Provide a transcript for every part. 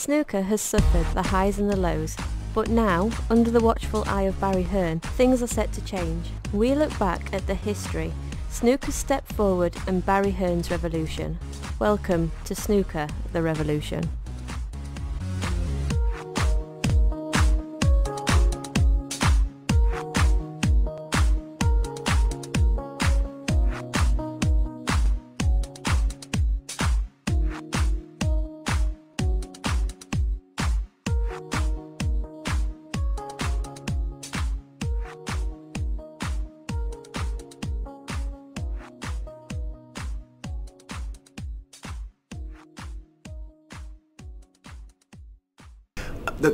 Snooker has suffered the highs and the lows, but now, under the watchful eye of Barry Hearn, things are set to change. We look back at the history, Snooker's step forward and Barry Hearn's revolution. Welcome to Snooker the Revolution.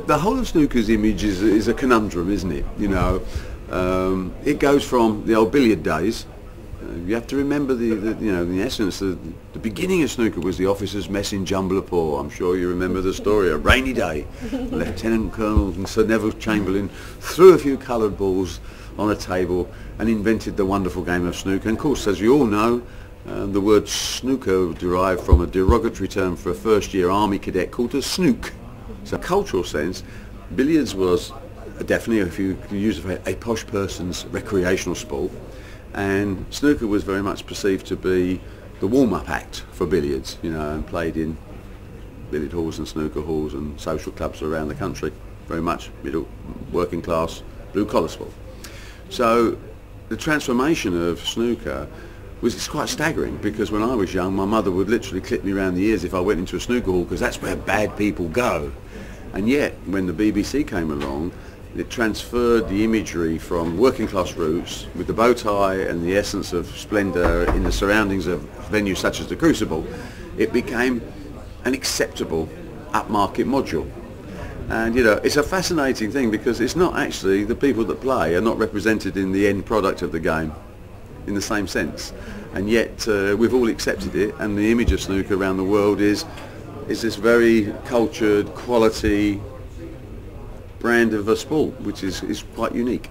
The whole of snooker's image is a conundrum, isn't it? You know, it goes from the old billiard days. You have to remember in essence, the beginning of snooker was the officers' mess in Jumblerpore. I'm sure you remember the story. A rainy day, Lieutenant Colonel and Sir Neville Chamberlain threw a few coloured balls on a table and invented the wonderful game of snooker. And of course, as you all know, the word snooker derived from a derogatory term for a first-year army cadet called a snook. So, in a cultural sense, billiards was definitely, if you can use the phrase, a posh person's recreational sport, and snooker was very much perceived to be the warm-up act for billiards, you know, and played in billiard halls and snooker halls and social clubs around the country. Very much middle, working class, blue-collar sport. So the transformation of snooker was quite staggering, because when I was young, my mother would literally clip me around the ears if I went into a snooker hall, because that's where bad people go. And yet, when the BBC came along, it transferred the imagery from working class roots with the bow tie and the essence of splendour in the surroundings of venues such as the Crucible. It became an acceptable upmarket module. And you know, it's a fascinating thing, because it's not actually, the people that play are not represented in the end product of the game in the same sense, and yet we've all accepted it, and the image of snooker around the world is this very cultured, quality brand of a sport, which is quite unique.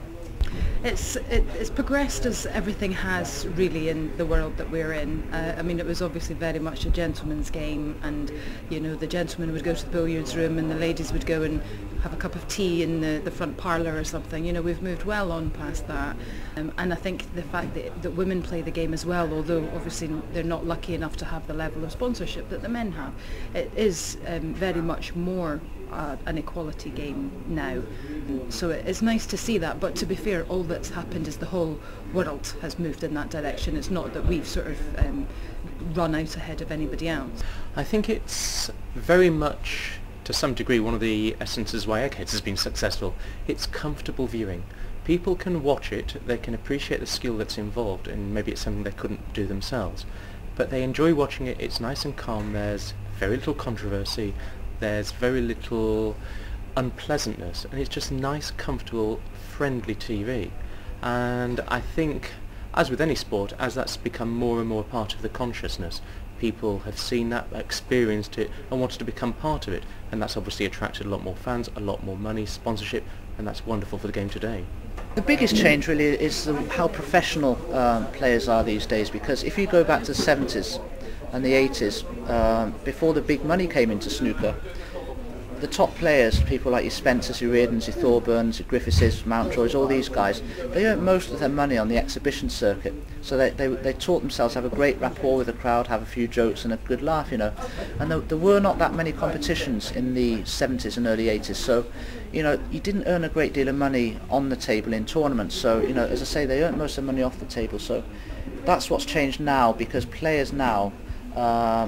It's progressed as everything has really in the world that we're in. I mean, it was obviously very much a gentleman's game, and you know, the gentlemen would go to the billiards room and the ladies would go and have a cup of tea in the front parlour or something. You know, we've moved well on past that, and I think the fact that women play the game as well, although obviously they're not lucky enough to have the level of sponsorship that the men have, it is very much more an equality game now. So it's nice to see that, but to be fair, all that's happened is the whole world has moved in that direction. It's not that we've sort of run out ahead of anybody else. I think it's very much, to some degree, one of the essences why Eggheads has been successful. It's comfortable viewing. People can watch it, they can appreciate the skill that's involved, and maybe it's something they couldn't do themselves, but they enjoy watching it. It's nice and calm, there's very little controversy, there's very little unpleasantness, and it's just nice, comfortable, friendly TV. And I think, as with any sport, as that's become more and more part of the consciousness, people have seen that, experienced it, and wanted to become part of it, and that's obviously attracted a lot more fans, a lot more money, sponsorship, and that's wonderful for the game today. The biggest change really is how professional players are these days, because if you go back to the 70s and the 80s, before the big money came into snooker, the top players, people like your Spencers, your Reardons, your Thorburns, your Griffiths, Mountjoys, all these guys, they earned most of their money on the exhibition circuit. So they taught themselves to have a great rapport with the crowd, have a few jokes and a good laugh, you know. And there were not that many competitions in the 70s and early 80s, so you know, you didn't earn a great deal of money on the table in tournaments. So you know, as I say, they earned most of their money off the table. So that's what's changed now, because players now,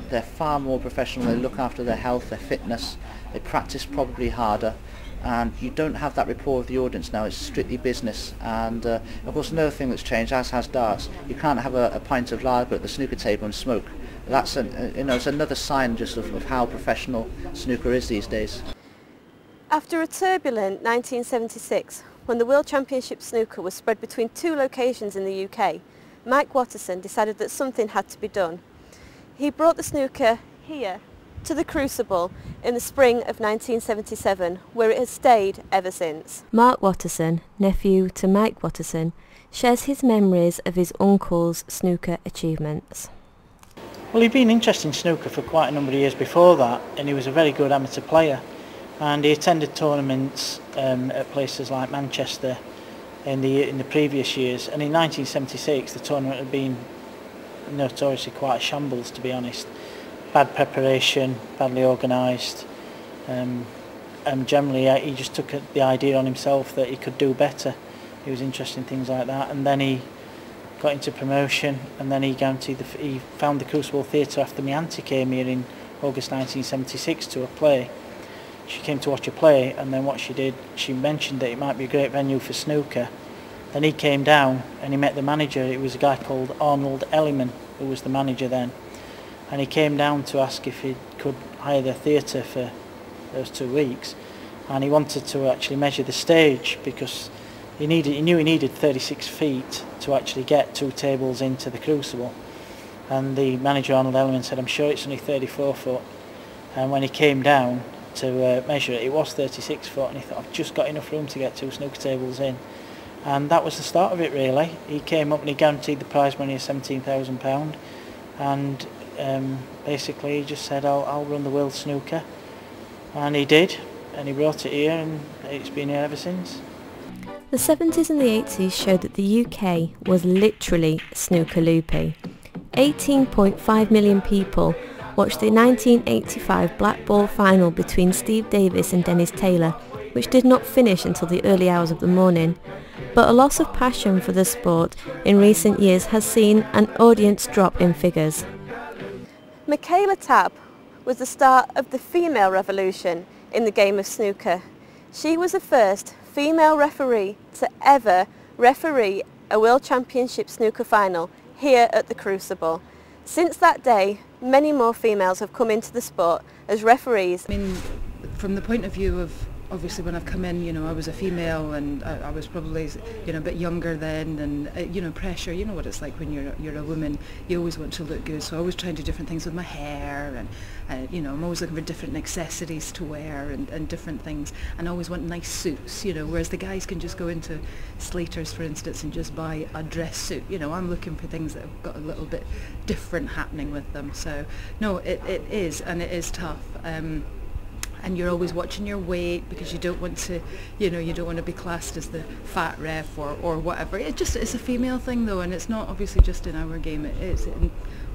they're far more professional. They look after their health, their fitness, they practice probably harder, and you don't have that rapport with the audience now. It's strictly business. And of course, another thing that's changed, as has darts, you can't have a pint of lager at the snooker table and smoke. That's it's another sign just of how professional snooker is these days. After a turbulent 1976, when the World Championship snooker was spread between two locations in the UK, Mike Watterson decided that something had to be done. He brought the snooker here to the Crucible in the spring of 1977, where it has stayed ever since. Mark Watterson, nephew to Mike Watterson, shares his memories of his uncle's snooker achievements. Well, he'd been interested in snooker for quite a number of years before that, and he was a very good amateur player. And he attended tournaments at places like Manchester in the previous years. And in 1976, the tournament had been notoriously quite a shambles, to be honest. Bad preparation, badly organised, and generally he just took the idea on himself that he could do better. He was interested in things like that, and then he got into promotion, and then he found the Crucible Theatre after my auntie came here in August 1976 to a play. She came to watch a play, and then what she did, she mentioned that it might be a great venue for snooker. Then he came down and he met the manager. It was a guy called Arnold Elliman who was the manager then, and he came down to ask if he could hire the theatre for those 2 weeks, and he wanted to actually measure the stage because he knew he needed 36 feet to actually get 2 tables into the Crucible. And the manager, Arnold Elliman, said, "I'm sure it's only 34 foot." And when he came down to measure it, it was 36 foot, and he thought, "I've just got enough room to get 2 snooker tables in." And that was the start of it, really. He came up and he guaranteed the prize money of £17,000, and basically he just said, I'll run the world snooker. And he did, and he brought it here, and it's been here ever since. The 70s and the 80s showed that the UK was literally snooker loopy. 18.5 million people watched the 1985 black ball final between Steve Davis and Dennis Taylor, which did not finish until the early hours of the morning. But a loss of passion for the sport in recent years has seen an audience drop in figures. Michaela Tabb was the start of the female revolution in the game of snooker. She was the first female referee to ever referee a World Championship snooker final here at the Crucible. Since that day, many more females have come into the sport as referees. I mean, from the point of view of, obviously when I've come in, you know, I was a female and I was probably, you know, a bit younger then, and you know, pressure, you know what it's like when you're a woman, you always want to look good, so I always try and do different things with my hair, and you know, I'm always looking for different accessories to wear and different things, and I always want nice suits, you know, whereas the guys can just go into Slater's, for instance, and just buy a dress suit. You know, I'm looking for things that have got a little bit different happening with them. So no, it is, and it is tough. And you're always watching your weight because you don't want to, you know, you don't want to be classed as the fat ref or whatever. It's a female thing though, and it's not obviously just in our game. It is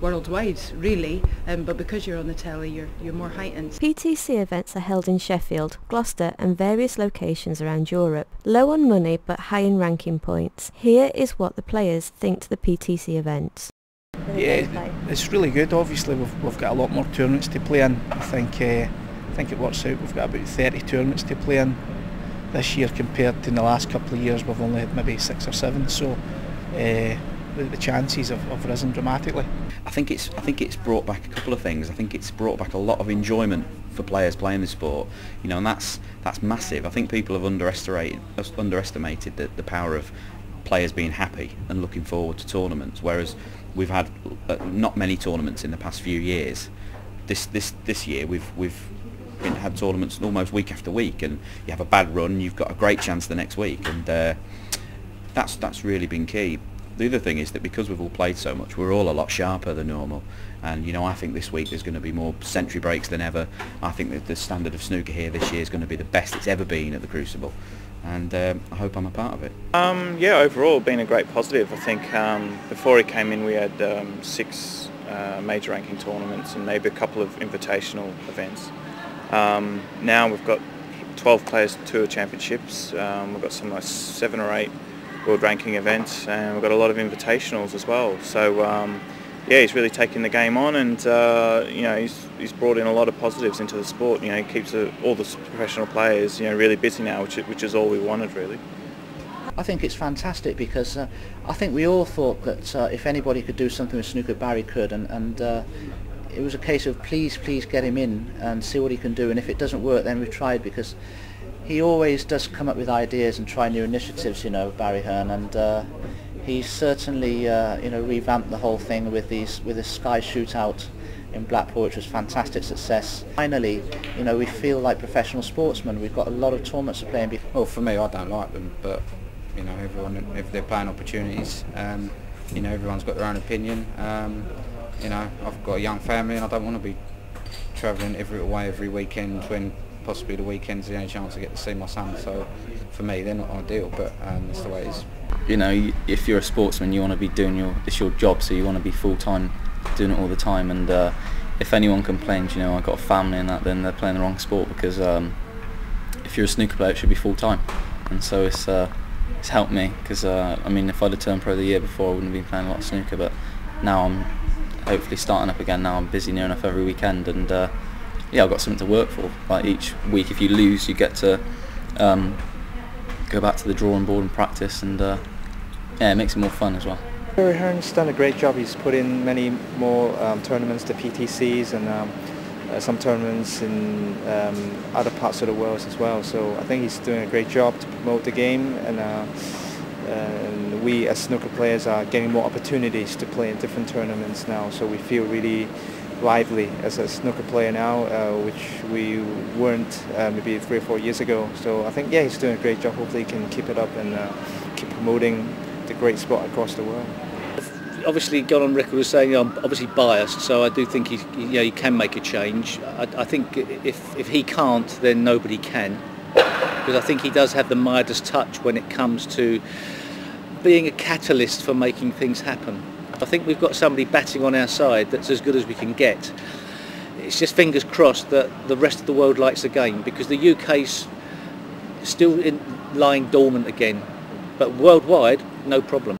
worldwide, really. But because you're on the telly, you're more heightened. PTC events are held in Sheffield, Gloucester and various locations around Europe. Low on money but high in ranking points. Here is what the players think to the PTC events. Yeah, it's really good. Obviously we've got a lot more tournaments to play in. I think it works out. We've got about 30 tournaments to play in this year compared to in the last couple of years we've only had maybe 6 or 7, so the chances have risen dramatically. I think it's brought back a couple of things. I think it's brought back a lot of enjoyment for players playing the sport, you know, and that's massive. I think people have underestimated the power of players being happy and looking forward to tournaments, whereas we've had not many tournaments in the past few years. This year we've had tournaments almost week after week, and you have a bad run, you've got a great chance the next week, and that's really been key. The other thing is that because we've all played so much, we're all a lot sharper than normal, and you know, I think this week there's going to be more century breaks than ever. I think that the standard of snooker here this year is going to be the best it's ever been at the Crucible, and I hope I'm a part of it. Yeah, overall been a great positive. I think before he came in we had 6 major ranking tournaments and maybe a couple of invitational events. Now we've got 12 players tour championships, we've got some like 7 or 8 world ranking events, and we've got a lot of invitationals as well. So yeah, he's really taken the game on, and you know, he's brought in a lot of positives into the sport. You know, he keeps all the professional players, you know, really busy now, which is all we wanted really. I think it's fantastic because I think we all thought that if anybody could do something with snooker, Barry could, and it was a case of please get him in and see what he can do, and if it doesn't work then we've tried, because he always does come up with ideas and try new initiatives, you know, Barry Hearn, and he's certainly you know, revamped the whole thing with this Sky Shootout in Blackpool, which was fantastic success. Finally, you know, we feel like professional sportsmen. We've got a lot of tournaments to play in. Well, for me, I don't like them, but you know, everyone, if they're playing opportunities, you know, everyone's got their own opinion. you know, I've got a young family and I don't want to be travelling every weekend when possibly the weekend's the only chance I get to see my son. So for me, they're not ideal, but that's the way it is. You know, if you're a sportsman, you want to be doing it's your job, so you want to be full time, doing it all the time. And if anyone complains, you know, I've got a family and that, then they're playing the wrong sport, because if you're a snooker player, it should be full time. And so it's helped me, because I mean, if I'd have turned pro the year before, I wouldn't have been playing a lot of snooker. But now I'm hopefully starting up again. Now I'm busy near enough every weekend, and yeah, I've got something to work for. Like each week, if you lose, you get to go back to the drawing board and practice, and yeah, it makes it more fun as well. Barry Hearn's done a great job. He's put in many more tournaments, the PTCs, and some tournaments in other parts of the world as well. So I think he's doing a great job to promote the game, and we as snooker players are getting more opportunities to play in different tournaments now. So we feel really lively as a snooker player now, which we weren't maybe 3 or 4 years ago. So I think, yeah, he's doing a great job. Hopefully he can keep it up and keep promoting the great sport across the world. Obviously gone on record as saying I'm obviously biased, so I do think he can make a change. I think if he can't, then nobody can, because I think he does have the Midas touch when it comes to being a catalyst for making things happen. I think we've got somebody batting on our side that's as good as we can get. It's just fingers crossed that the rest of the world likes the game, because the UK's still lying dormant again, but worldwide, no problem.